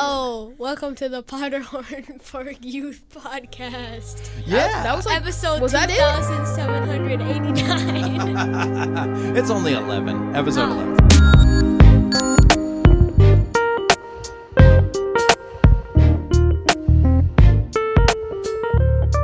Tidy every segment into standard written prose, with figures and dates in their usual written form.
Hello, welcome to the Powderhorn Park Youth Podcast. Yeah, that was like Episode was that it? 2789. it's only 11. Episode 11.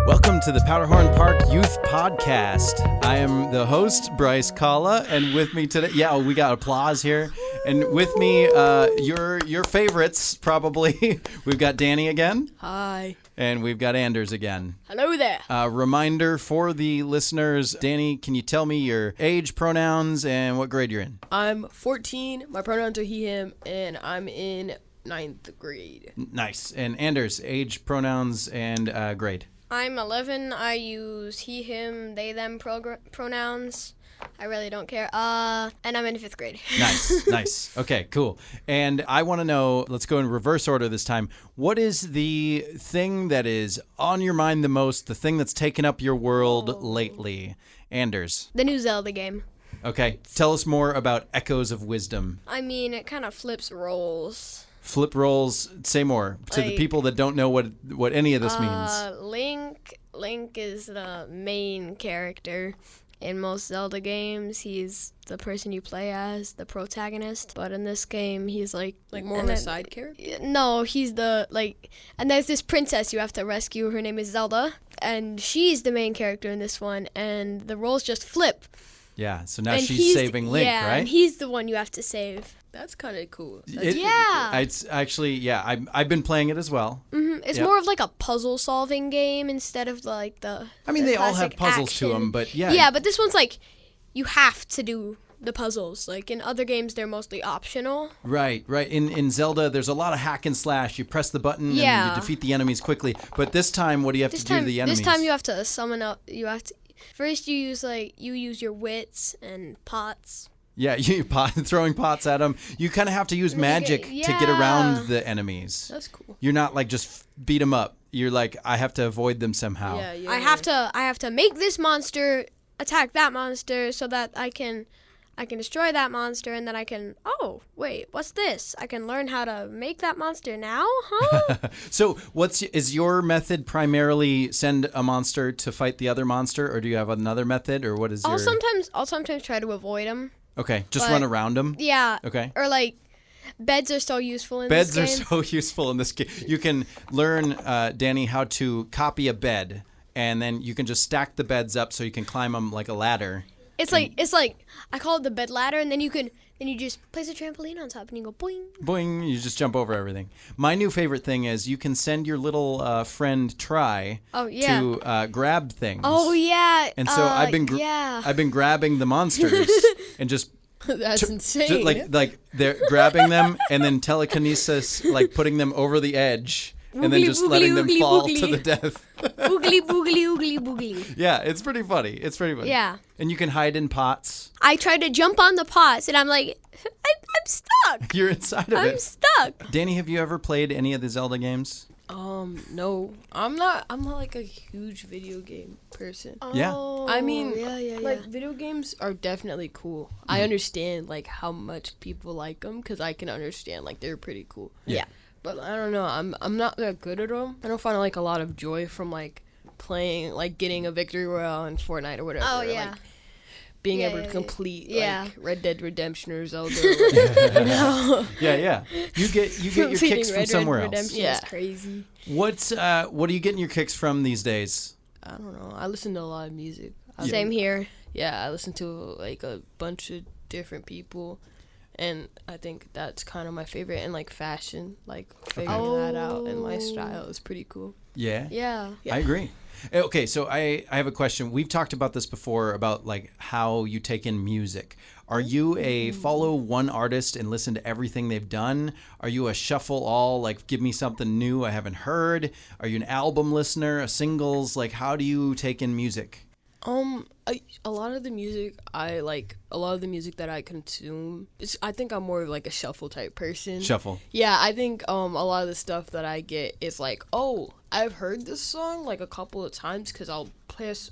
Welcome to the Powderhorn Park Youth Podcast. I am the host, Bryce, and with me today, we got applause here. And with me, your favorites, probably. We've got Dani again. Hi. And we've got Anders again. Hello there. Reminder for the listeners, Dani, can you tell me your age, pronouns, and what grade you're in? I'm 14. My pronouns are he, him, and I'm in 9th grade. Nice. And Anders, age, pronouns, and grade. I'm 11. I use he, him, they, them pronouns. I really don't care. And I'm in 5th grade. Nice. Okay, cool. And I want to know, let's go in reverse order this time. What is the thing that is on your mind the most, the thing that's taken up your world lately? Anders. The new Zelda game. Okay, tell us more about Echoes of Wisdom. I mean, it kind of flips roles. Flip roles, say more to the people that don't know what any of this means. Link is the main character. In most Zelda games, he's the person you play as, the protagonist. But in this game, he's like more of a side character? No, he's and there's this princess you have to rescue. Her name is Zelda, and she's the main character in this one, and the roles just flip. Yeah, so now she's saving Link, right? Yeah, and he's the one you have to save. That's kind of cool. It's actually, I've been playing it as well. Mm-hmm. It's more of like a puzzle-solving game instead of like the. I mean, they all have puzzles action. to them, but yeah. Yeah, but this one's like you have to do the puzzles. Like in other games, they're mostly optional. Right. In Zelda, there's a lot of hack and slash. You press the button and you defeat the enemies quickly. But this time, what do you have to do to the enemies? This time you have to summon up. First, you use your wits and pots. Yeah, throwing pots at them. You kind of have to use magic to get around the enemies. That's cool. You're not like just beat them up. You're like, I have to avoid them somehow. Yeah. I have to make this monster attack that monster so that I can destroy that monster, and then I can. Oh wait, what's this? I can learn how to make that monster now, huh? So, is your method primarily send a monster to fight the other monster, or do you have another method, or what is your? I'll sometimes try to avoid them. Okay, just run around them? Yeah. Okay. Or like, beds are so useful in this game. Beds are so useful in this game. You can learn, Dani, how to copy a bed, and then you can just stack the beds up so you can climb them like a ladder. It's like I call it the bed ladder, and then you just place a trampoline on top, and you go boing. Boing, you just jump over everything. My new favorite thing is you can send your little friend Try to grab things. Oh yeah. And so I've been grabbing the monsters and just that's insane. Like they're grabbing them and then telekinesis, like putting them over the edge. And then just letting them fall to the death. Boogly, boogly, oogly, boogly. Yeah, it's pretty funny. Yeah. And you can hide in pots. I tried to jump on the pots, and I'm like, I'm stuck. You're inside of it. I'm stuck. Dani, have you ever played any of the Zelda games? No. I'm not like a huge video game person. Yeah. I mean, yeah. video games are definitely cool. I understand like how much people like them because I can understand like they're pretty cool. Yeah. But I don't know. I'm not that good at them. I don't find like a lot of joy from like playing, like getting a victory royale in Fortnite or whatever. Oh yeah. Like, being able to complete like Red Dead Redemption or Zelda. Yeah. You get your kicks from somewhere else. Redemption is crazy. What are you getting your kicks from these days? I don't know. I listen to a lot of music. Same here. Yeah, I listen to like a bunch of different people. And I think that's kind of my favorite. And like fashion, like figuring that out and my style is pretty cool. Yeah. I agree. Okay, so I have a question. We've talked about this before about like how you take in music. Are you a follow one artist and listen to everything they've done? Are you a shuffle all, like give me something new I haven't heard? Are you an album listener, a singles? Like how do you take in music? A lot of the music that I consume, I think I'm more of like a shuffle type person. Shuffle. Yeah, I think a lot of the stuff that I get is like, oh, I've heard this song like a couple of times because I'll press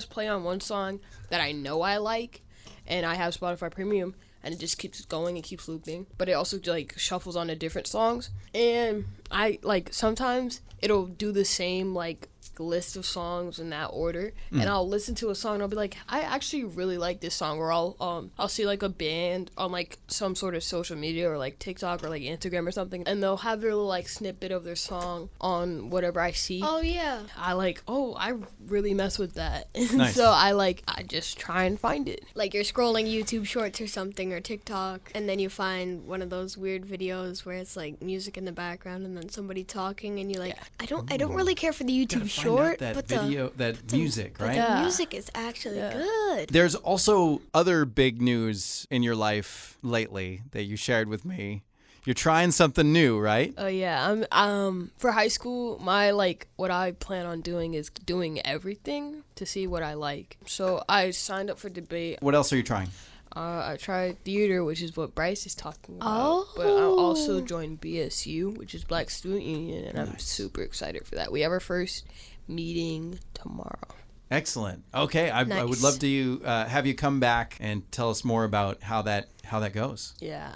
play on one song that I know I like, and I have Spotify Premium, and it just keeps going and keeps looping. But it also like shuffles onto different songs, and I like sometimes it'll do the same like list of songs in that order, and I'll listen to a song and I'll be like, I actually really like this song, or I'll see like a band on like some sort of social media or like TikTok or like Instagram or something, and they'll have their little like snippet of their song on whatever I see. Oh yeah. I like, oh, I really mess with that. Nice. So I just try and find it. Like you're scrolling YouTube Shorts or something, or TikTok, and then you find one of those weird videos where it's like music in the background and then somebody talking, and you're like, I don't really care for the YouTube short, that but video, that music, right? the music is actually good. There's also other big news in your life lately that you shared with me. You're trying something new, right? Oh yeah, I'm for high school, my like what I plan on doing is doing everything to see what I like. So I signed up for debate. What else are you trying? I tried theater, which is what Bryce is talking about. Oh. But I also joined BSU, which is Black Student Union, and I'm super excited for that. We have our first meeting tomorrow. Excellent. Okay, I would love to have you come back and tell us more about how that goes. Yeah.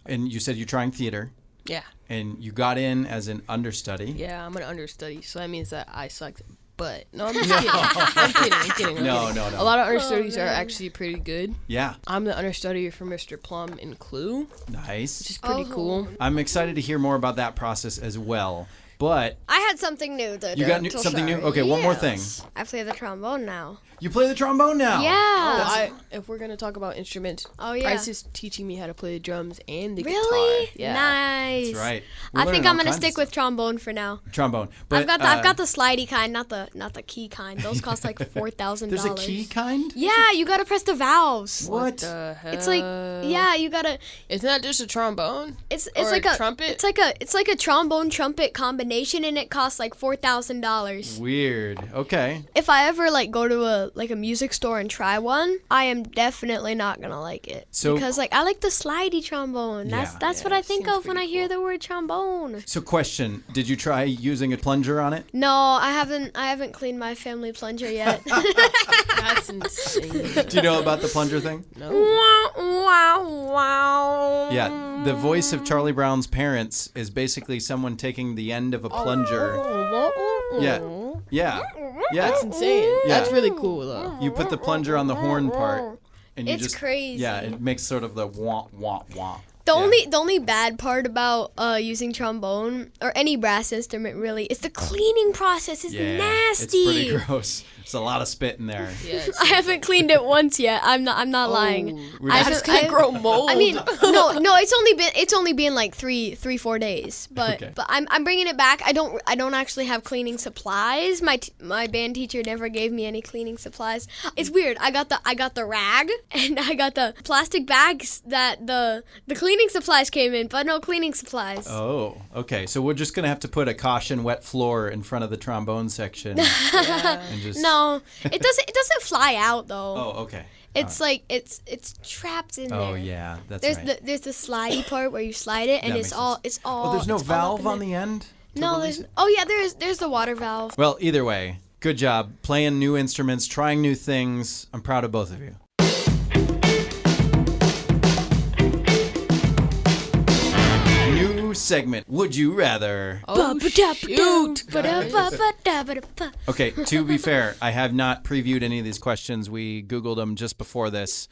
And you said you're trying theater. Yeah. And you got in as an understudy. Yeah, I'm an understudy, so that means that I sucked. But no, I'm just kidding. I'm kidding. No. A lot of understudies are actually pretty good. Yeah. I'm the understudy for Mr. Plum in Clue, Nice. which is pretty cool. I'm excited to hear more about that process as well. But I had something new. you got something new? Okay, one more thing. I play the trombone now. You play the trombone now. Yeah. If we're gonna talk about instruments, Oh, yeah. Bryce is teaching me how to play the drums and the Really? guitar. Yeah. Nice. That's right. I think I'm gonna stick with trombone for now. Trombone. But, I've got the slidey kind, not the key kind. Those cost like $4,000. There's a key kind? Yeah, you gotta press the valves. What? The hell? It's like you gotta. Isn't that just a trombone? It's Or like a trumpet? It's like a trombone trumpet combination, and it costs like $4,000. Weird. Okay. If I ever like go to a music store and try one, I am definitely not gonna like it. So- because like I like the slidey trombone. That's what I think seems of when I pretty hear cool. the word trombone. So question, did you try using a plunger on it? No, I haven't cleaned my family plunger yet. That's insane. Do you know about the plunger thing? No. Wow. Yeah. The voice of Charlie Brown's parents is basically someone taking the end of a plunger. Yeah. Yeah. Yeah. That's insane. Yeah. That's really cool though. You put the plunger on the horn part and you It's just crazy. Yeah, it makes sort of the wah wah wah. The Yeah. only bad part about using trombone or any brass instrument really is the cleaning process is Yeah, nasty. it's pretty gross. There's a lot of spit in there. Yes. I haven't cleaned it once yet. I'm not lying. We're I just- It's gonna grow mold. I mean, no, it's only been like 3-4 days, but Okay. but I'm bringing it back. I don't actually have cleaning supplies. My band teacher never gave me any cleaning supplies. It's weird. I got the rag and I got the plastic bags that the cleaning supplies came in, but no cleaning supplies. Oh, okay. So we're just gonna have to put a caution wet floor in front of the trombone section and just. No, it doesn't fly out though. Oh, okay. It's like it's trapped in there. Oh yeah, that's There's right. there's the slidey part where you slide it, and That it's makes all sense. it's all. Oh, there's no it's all up valve in on there. the end. to No, release there's. it? Oh yeah, there's the water valve. Well, either way, good job playing new instruments, trying new things. I'm proud of both of you. New segment. Would you rather? Oh, shoot. Okay, to be fair, I have not previewed any of these questions. We Googled them just before this.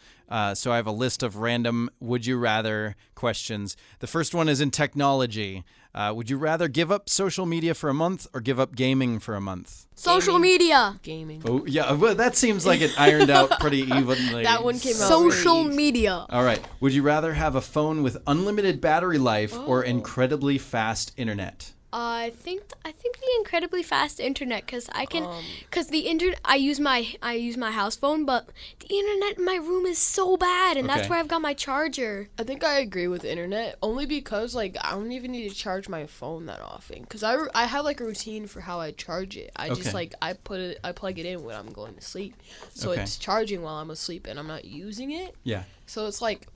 So I have a list of random would you rather questions. The first one is in technology. Would you rather give up social media for a month or give up gaming for a month? Social media. Gaming. Oh, yeah, well, that seems like it ironed out pretty evenly. That one came out. Social really- media. All right. Would you rather have a phone with unlimited battery life or incredibly fast internet? I think the incredibly fast internet, cause the internet I use my house phone, but the internet in my room is so bad, and that's Okay. where I've got my charger. I think I agree with internet only because like I don't even need to charge my phone that often because I have like a routine for how I charge it. I just Okay. like I plug it in when I'm going to sleep, so Okay. it's charging while I'm asleep and I'm not using it. Yeah. So it's like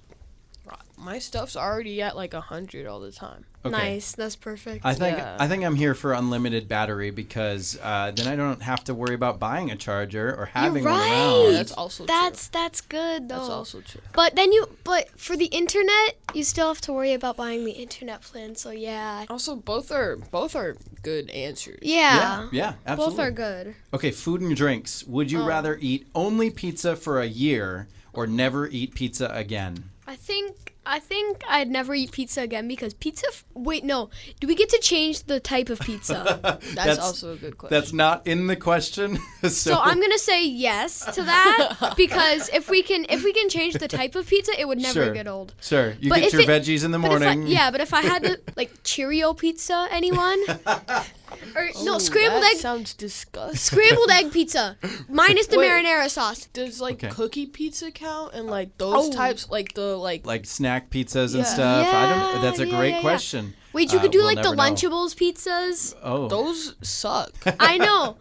My stuff's already at like 100 all the time. Okay. Nice. That's perfect. I think I'm here for unlimited battery because then I don't have to worry about buying a charger or having one right. around. That's also true. That's good though. That's also true. But for the internet, you still have to worry about buying the internet plan. So yeah. Also, both are good answers. Yeah. Yeah, absolutely. Both are good. Okay, food and drinks. Would you rather eat only pizza for a year or never eat pizza again? I think I'd never eat pizza again because pizza. Wait, no. Do we get to change the type of pizza? That's also a good question. That's not in the question. So I'm gonna say yes to that because if we can change the type of pizza, it would never get old. Sure, you But get if your it- veggies in the morning. But if I had to like Cheerio pizza, anyone? Or no, scrambled that egg. sounds disgusting. Scrambled egg pizza minus the Wait. marinara sauce. Does like Okay. cookie pizza count and like those Oh. types like the like Snack pizzas and Yeah. stuff. I don't. That's a Yeah, great yeah, yeah. question. Wait, you could do we'll like the never know. Lunchables pizzas. Oh. those suck. I know.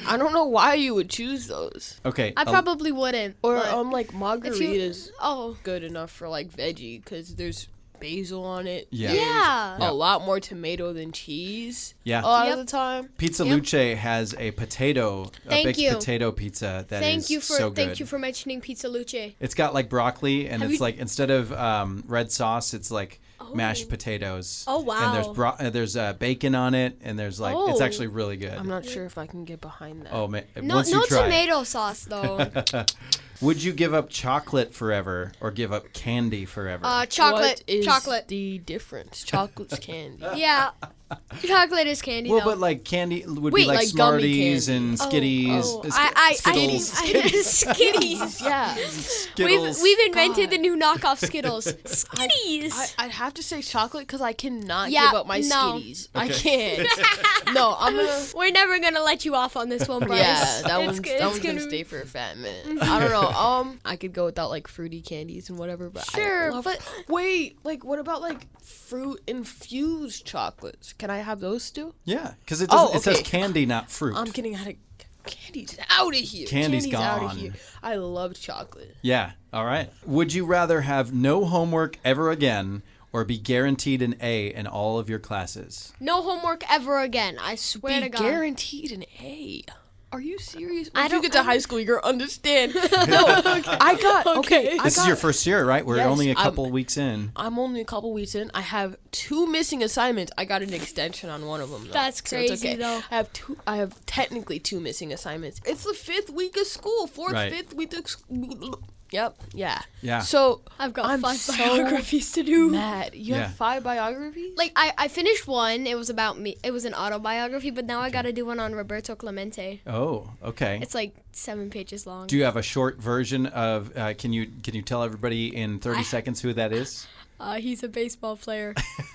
I don't know why you would choose those. Okay. I probably wouldn't. Or but like if you- margaritas Oh. good enough for like veggie because there's basil on it. Yeah. There's Yeah. Yeah. a lot more tomato than cheese. Yeah. A lot Yep. of the time. Pizza Yep. Luce has a Thank baked you. potato pizza that is Thank you for so good. thank you for mentioning Pizza Luce. It's got like broccoli, and Have it's you- like instead of red sauce, it's like mashed potatoes. Oh, wow. And there's bacon on it, and there's like it's Oh. actually really good. I'm not sure if I can get behind that. Oh man! No, Once no you try it. tomato sauce though. Would you give up chocolate forever or give up candy forever? Chocolate. What is Chocolate. the difference? Chocolate's candy. Yeah. Chocolate is candy well, though. but like candy would Wait, be like, like gummy Smarties candy. and Skitties. Skittles. Skitties, yeah. Skittles. We've invented the new knockoff Skittles. Skitties. I'd have to say chocolate because I cannot Yeah, give up my no. Skitties. I Okay. can't. No, I'm gonna. We're never gonna let you off on this one, Bryce. Yeah, that It's one's good- that it's one's gonna gonna- stay for a fat minute. I don't know. I could go without like fruity candies and whatever, but Sure, I love, but- wait, like what about like fruit infused chocolates? Can I have those too? Yeah, because it Oh, says okay. candy, not fruit. I'm getting out of candy's out of here. Candy's out gone. of here. I love chocolate. Yeah. All right. Would you rather have no homework ever again or be guaranteed an A in all of your classes? No homework ever again. I swear Be to God. guaranteed an A. Are you serious? I Once you don't- get to high school, you're understand. No, I got okay. This is your first year, right? We're Yes, only a couple weeks in. I'm only a couple weeks in. I have 2 missing assignments. I got an extension on one of them. Though, That's so it's crazy, okay. though. I have technically 2 missing assignments. It's the 5th week of school. 4th, Right. 5th week of school. Yep. Yeah. Yeah. So I've got I'm 5 so biographies to do. mad. You Yeah. have 5 biographies? Like I finished one. It was about me. It was an autobiography, but now I got to do one on Roberto Clemente. Oh, okay. It's like 7 pages long. Do you have a short version of? Can you tell everybody in 30 seconds who that is? He's a baseball player.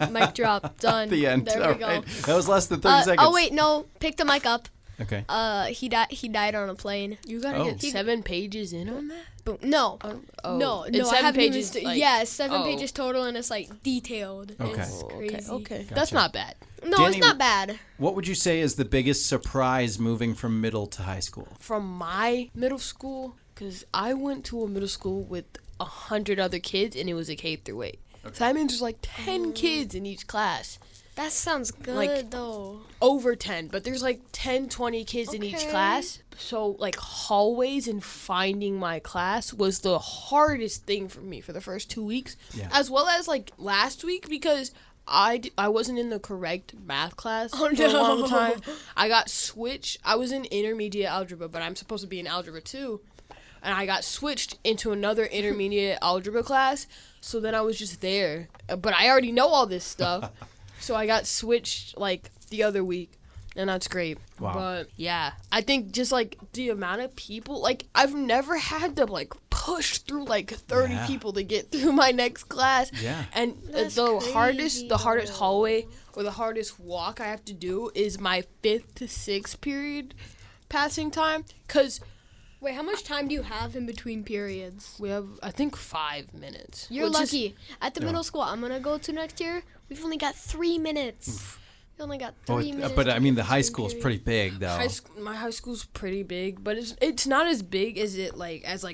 Mic drop. Done. The end. There All we go. right. That was less than 30 seconds. Oh wait, no. Pick the mic up. Okay. He died on a plane. You gotta Oh. get 7 pages in on that? Boom. No. Oh, No, it's I 7 haven't even pages. like- yeah, 7 oh. pages total, and it's like detailed. Okay. It's Oh, crazy. Okay. Gotcha. That's not bad. No, Dani, it's not bad. What would you say is the biggest surprise moving from middle to high school? From my middle school, because I went to a middle school with 100 other kids, and it was a K through 8. So that means there's like 10 kids in each class. That sounds good Like- though. Over 10, but there's like 10, 20 kids in each Okay. class. So like hallways and finding my class was the hardest thing for me for the first 2 weeks. Yeah. As well as like last week because I wasn't in the correct math class for a no. long time. I got switched. I was in intermediate algebra, but I'm supposed to be in algebra 2. And I got switched into another intermediate algebra class. So then I was just there. But I already know all this stuff. So I got switched like the other week. And that's great. Wow. But yeah, I think just like the amount of people, like I've never had to like push through like 30 Yeah. people to get through my next class. Yeah. And That's the crazy, hardest though. hallway or the hardest walk I have to do is my 5th to 6th period passing time. Because Wait, how much time do you have in between periods? we have, I think, 5 minutes. You're which is- lucky. At the middle school I'm gonna go to next year, we've only got 3 minutes. You only got 3 minutes. But I mean, the high between school's periods. pretty big, though. My high school's pretty big, but it's not as big as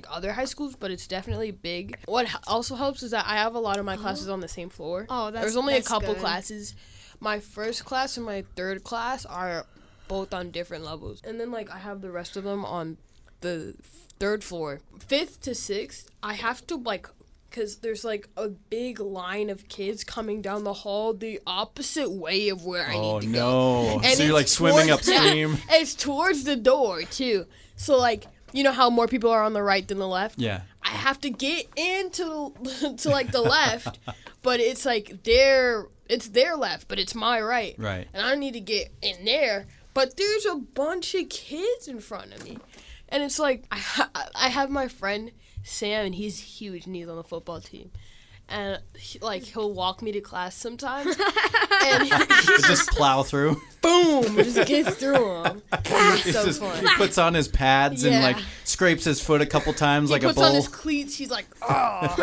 other high schools, but it's definitely big. What also helps is that I have a lot of my classes on the same floor. Oh, There's only a couple good. classes. My first class and my third class are both on different levels, and then I have the rest of them on the third floor. 5th to 6th, I have to because there's a big line of kids coming down the hall the opposite way of where I need to go. Oh, no. And So you're it's swimming towards- upstream? It's towards the door, too. So, you know how more people are on the right than the left? Yeah. I have to get into to the left, but it's their left, but it's my right. Right. And I need to get in there, but there's a bunch of kids in front of me. And it's I have my friend Sam, and he's huge, and he's on the football team. And he'll walk me to class sometimes, and he Just plow through. boom, just gets through them. It's so fun. He puts on his pads and Yeah. scrapes his foot a couple times like He a puts bull. on his cleats. He's like, oh,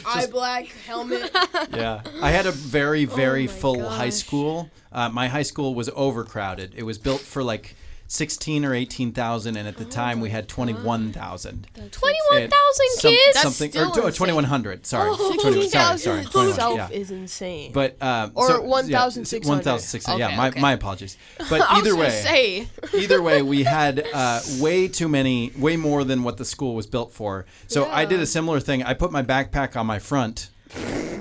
eye black helmet. Yeah. I had a very, very my full high gosh. school. My high school was overcrowded. It was built for 16 or 18,000, and at the time we had 21,000. 21,000 kids? That's Something still or insane. 2,100. Sorry. Oh, 21, sorry, 16,000 itself yeah. is insane. But Or 1,600. 1,600. Yeah, Okay. my apologies. But I was either gonna way, say, either way, we had way more than what the school was built for. So I did a similar thing. I put my backpack on my front,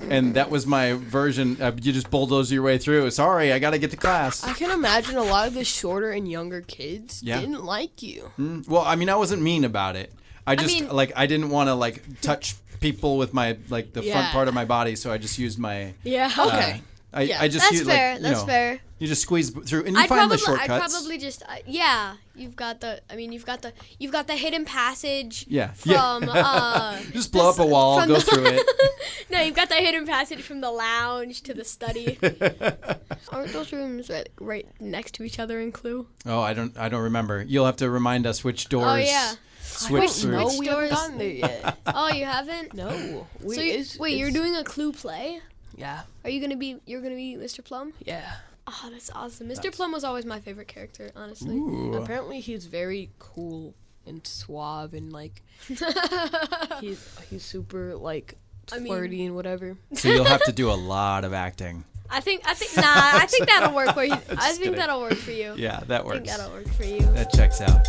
and that was my version. You just bulldoze your way through. Sorry, I got to get to class. I can imagine a lot of the shorter and younger kids Yeah. didn't like you. Well, I mean, I wasn't mean about it. I just mean- I didn't want to touch people with my the front Yeah. part of my body, so I just used my. Yeah. Okay. I just That's used, fair. you That's know, fair. You just squeeze through, and you find the shortcuts. I'd probably just you've got the hidden passage. Yeah. From Just blow up a wall, from go the- through it. No, you've got the hidden passage from the lounge to the study. Aren't those rooms right next to each other in Clue? Oh, I don't remember. You'll have to remind us which doors. Oh yeah. Switch through. No, Which we haven't doors? gotten there yet. Oh, you haven't? No. So you're doing a Clue play? Yeah. You're gonna be Mr. Plum? Yeah. Oh, that's awesome. Mr. Plum was always my favorite character, honestly. Ooh. Apparently he's very cool and suave and he's super flirty and whatever. So you'll have to do a lot of acting. I think that'll work for you. I think kidding. that'll work for you. Yeah, that I works. think that'll work for you. That checks out.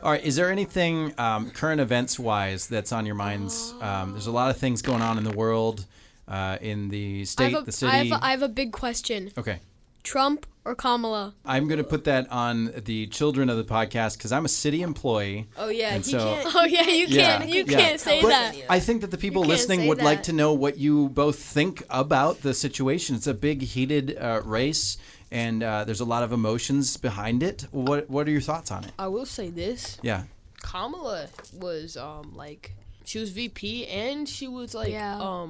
All right, is there anything current events-wise that's on your minds? There's a lot of things going on in the world, in the state, the city. I have a big question. Okay. Trump or Kamala? I'm going to put that on the children of the podcast because I'm a city employee. Oh yeah, And he so- can't. Oh yeah, you Yeah, can't. You yeah. can't say But that. I think that the people You can't listening say would like that. to know what you both think about the situation. It's a big, heated race, and there's a lot of emotions behind it. What are your thoughts on it? I will say this. Yeah. Kamala was she was VP and she was Yeah.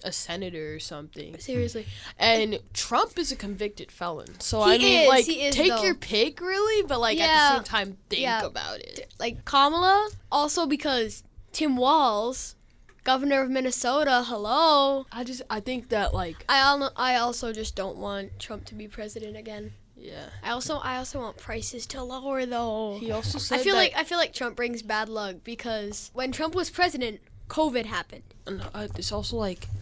a senator or something. Seriously. And Trump is a convicted felon. So He I mean is, he is, take though. your pick really, but at Yeah. the same time think Yeah. about it. Like Kamala, also because Tim Walz, governor of Minnesota, hello. I think that I also just don't want Trump to be president again. yeah. I also want prices to lower though. He also said I feel that, like Trump brings bad luck because when Trump was president, COVID happened. and, it's also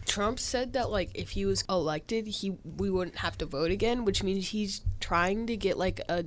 Trump said that if he was elected, we wouldn't have to vote again, which means he's trying to get a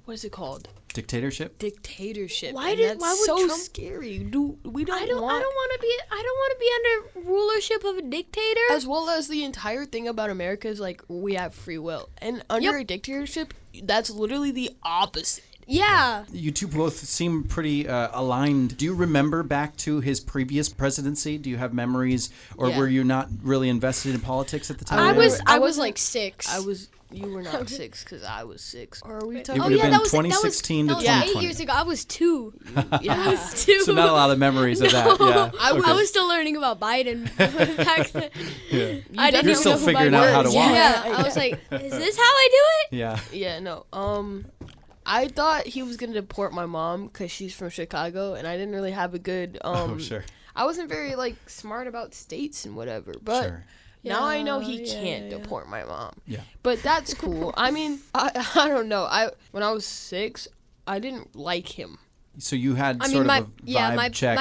what is it called? Dictatorship? Dictatorship. Why and did- that's why would so Trump- scary? I don't want to be under rulership of a dictator. As well as the entire thing about America is we have free will, and under a dictatorship, that's literally the opposite. Yeah. You two both seem pretty aligned. Do you remember back to his previous presidency? Do you have memories, or Yeah. were you not really invested in politics at the time? I was wasn't- like 6. You were not 6 because I was 6. Or are we It talking? would have been that was 2016 to that was 2020. 8 years ago. I was 2. Yeah. 2. So not a lot of memories of that. Yeah. I Okay. was still learning about Biden back then. Yeah. I didn't You're still know who figuring Biden out how to was. walk. Yeah, I was like, is this how I do it? Yeah. Yeah, no. I thought he was gonna deport my mom because she's from Chicago, and I didn't really have a good. Oh, sure. I wasn't very like smart about states and whatever, but Sure. now I know he Yeah, can't yeah. deport my mom. Yeah. But that's cool. I mean, I don't know. When I was 6, I didn't like him. So you had I sort mean, of a vibe check.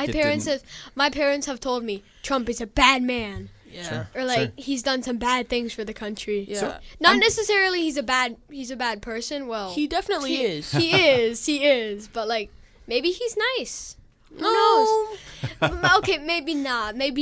my parents have told me Trump is a bad man, Yeah. Sure. or like he's done some bad things for the country. Yeah. So- Not necessarily he's a bad person. Well, He definitely is. He is. But like maybe he's nice. Who No. knows? Okay, maybe not. But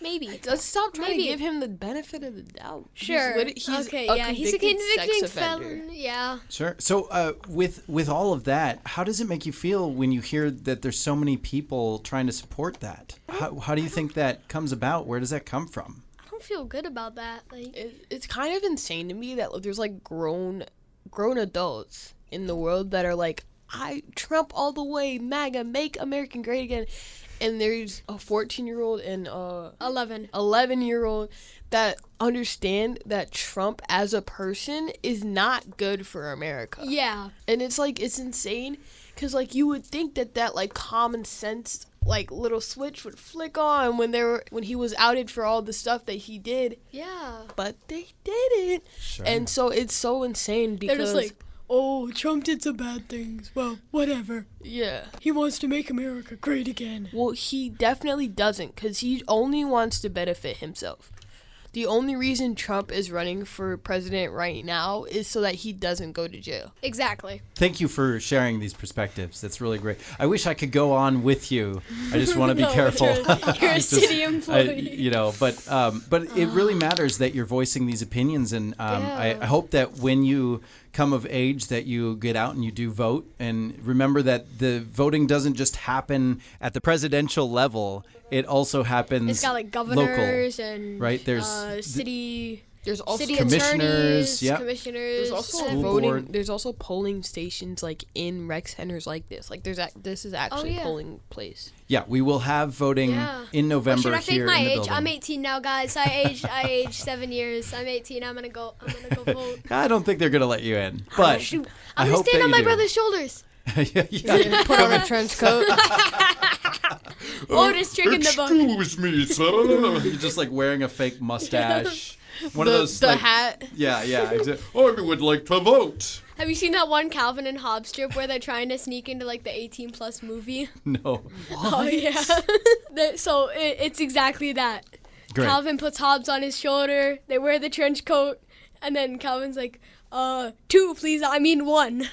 maybe. Let's stop trying Maybe. to give him the benefit of the doubt. Sure. He's okay. a Yeah. He's a convicted convicting sex offender. felon. Yeah. Sure. So with all of that, how does it make you feel when you hear that there's so many people trying to support that? How do you think that comes about? Where does that come from? I don't feel good about that. Like. It's kind of insane to me that there's like grown adults in the world that are like, Trump all the way, MAGA, make America great again. And there's a 14-year-old and 11-year-old that understand that Trump as a person is not good for America. Yeah. And it's like, it's insane because like you would think that like common sense like little switch would flick on when he was outed for all the stuff that he did, Yeah. but they didn't. Sure. And so it's so insane because They're just like, oh, Trump did some bad things. Well, whatever. yeah. He wants to make America great again. Well, he definitely doesn't because he only wants to benefit himself. The only reason Trump is running for president right now is so that he doesn't go to jail. Exactly. Thank you for sharing these perspectives. That's really great. I wish I could go on with you. I just want to be No, careful. You're a city employee. But it really matters that you're voicing these opinions, and I hope that when you come of age that you get out and you do vote, and remember that the voting doesn't just happen at the presidential level. It also happens It's got like local, governors and right? There's city There's also city commissioners, attorneys, yep. commissioners. There's also School voting. board. There's also polling stations like in rec centers like this. Like this is actually yeah. polling place. Yeah, we will have voting in November Should I fake here my in the age? building. I'm 18 now, guys. I aged 7 years. I'm 18. I'm gonna go vote. I don't think they're gonna let you in, but Shoot. I I'm gonna hope stand that on you my do. brother's shoulders. yeah. Put on a trench coat. Oldest trick in the book. Excuse me, sir. You're just like wearing a fake mustache. One of those. the like, hat. Yeah, exactly. I would like to vote. Have you seen that one Calvin and Hobbes strip where they're trying to sneak into like the 18+ movie? No. Oh yeah. So it's exactly that. Great. Calvin puts Hobbes on his shoulder. They wear the trench coat, and then Calvin's like, 2, please. I mean 1.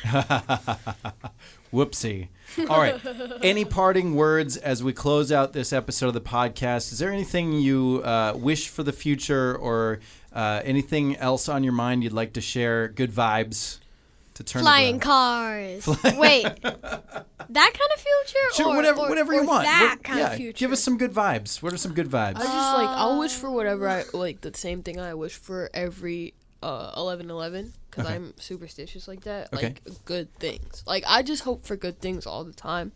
Whoopsie. All right. Any parting words as we close out this episode of the podcast? Is there anything you wish for the future, or anything else on your mind you'd like to share? Good vibes to turn Flying around. cars. Wait, that kind of future? Sure, or, whatever or you want. That kind of future. Give us some good vibes. What are some good vibes? I just like I'll wish for whatever I like. The same thing I wish for every 11/11 because Okay. I'm superstitious like that. Okay. Like good things. Like I just hope for good things all the time,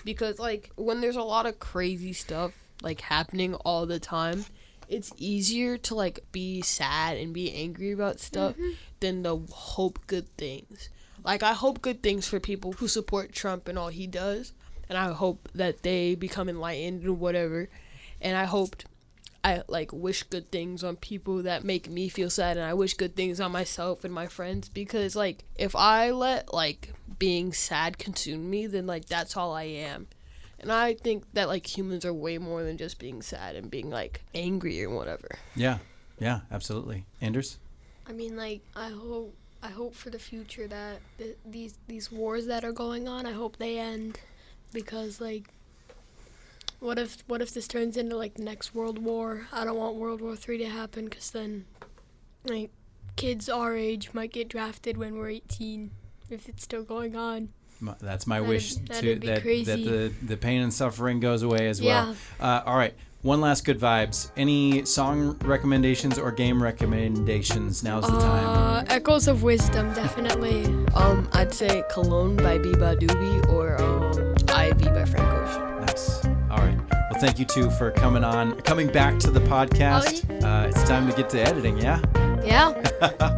because like when there's a lot of crazy stuff like happening all the time, it's easier to like be sad and be angry about stuff than to hope good things. Like I hope good things for people who support Trump and all he does, and I hope that they become enlightened or whatever. And I like wish good things on people that make me feel sad, and I wish good things on myself and my friends, because like if I let like being sad consume me, then like that's all I am. And I think that like humans are way more than just being sad and being like angry or whatever. Yeah, absolutely. Anders? I mean, like, I hope for the future that these wars that are going on, I hope they end, because like, what if this turns into like the next World War? I don't want World War III to happen, because then like kids our age might get drafted when we're 18 if it's still going on. That's my That'd- wish that'd be that crazy. the pain and suffering goes away as well. Yeah. All right. One last good vibes. Any song recommendations or game recommendations? Now's the time. Echoes of Wisdom, definitely. I'd say Cologne by Biba Doobie or Ivy by Frank Ocean. Nice. All right. Well, thank you two for coming back to the podcast. It's time to get to editing, yeah? Yeah.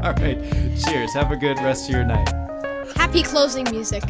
All right. Cheers. Have a good rest of your night. Happy closing music.